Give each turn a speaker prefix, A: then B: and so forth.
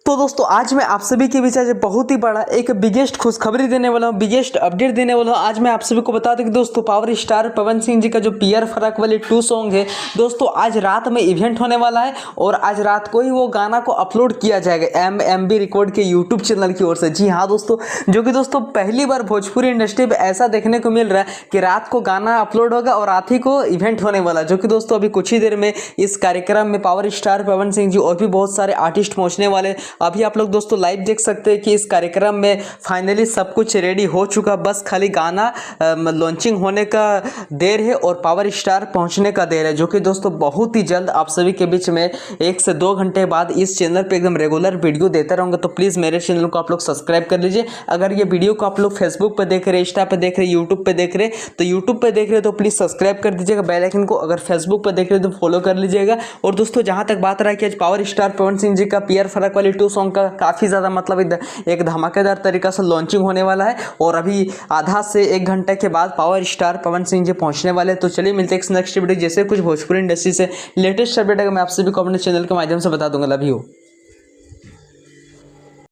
A: तो दोस्तों आज मैं आप सभी के बीच आज बहुत ही बड़ा एक बिगेस्ट खुशखबरी देने वाला हूँ, बिगेस्ट अपडेट देने वाला हूँ। आज मैं आप सभी को बता दूं कि दोस्तों पावर स्टार पवन सिंह जी का जो पियर फराक वाली 2 सॉन्ग है दोस्तों आज रात में इवेंट होने वाला है और आज रात को ही वो गाना को अपलोड किया जाएगा MMB रिकॉर्ड के यूट्यूब चैनल की ओर से। जी हाँ दोस्तों, जो कि दोस्तों पहली बार भोजपुरी इंडस्ट्री में ऐसा देखने को मिल रहा है कि रात को गाना अपलोड होगा और रात ही को इवेंट होने वाला, जो कि दोस्तों अभी कुछ ही देर में इस कार्यक्रम में पावर स्टार पवन सिंह जी और भी बहुत सारे आर्टिस्ट पहुंचने वाले। अभी आप लोग दोस्तों लाइव देख सकते हैं कि इस कार्यक्रम में फाइनली सब कुछ रेडी हो चुका, बस खाली गाना लॉन्चिंग होने का देर है और पावर स्टार पहुंचने का देर है, जो कि दोस्तों बहुत ही जल्द आप सभी के बीच में 1 से 2 घंटे बाद इस चैनल पे एकदम रेगुलर वीडियो देता रहूँगा। तो प्लीज़ मेरे चैनल को आप लोग सब्सक्राइब कर लीजिए। अगर ये वीडियो को आप लोग फेसबुक पर देख रहे, इंस्टा पर देख रहे, यूट्यूब पर देख रहे, तो यूट्यूब पर देख रहे तो प्लीज़ सब्सक्राइब कर दीजिएगा बेल आइकन को। अगर फेसबुक पर देख रहे तो फॉलो कर लीजिएगा। और दोस्तों जहाँ तक बात रहा कि आज पावर स्टार पवन सिंह जी का पियर फराक वाली 2 सॉन्ग का काफ़ी ज़्यादा मतलब एक धमाकेदार तरीका से लॉन्चिंग होने वाला है और अभी आधा से 1 घंटे के बाद पावर स्टार पवन सिंह जी पहुंचने वाले हैं। तो चलिए मिलते हैं नेक्स्ट वीडियो, जैसे कुछ भोजपुरी इंडस्ट्री से लेटेस्ट अपडेट है मैं आप सभी को अपने चैनल के माध्यम से बता दूंगा। Love you.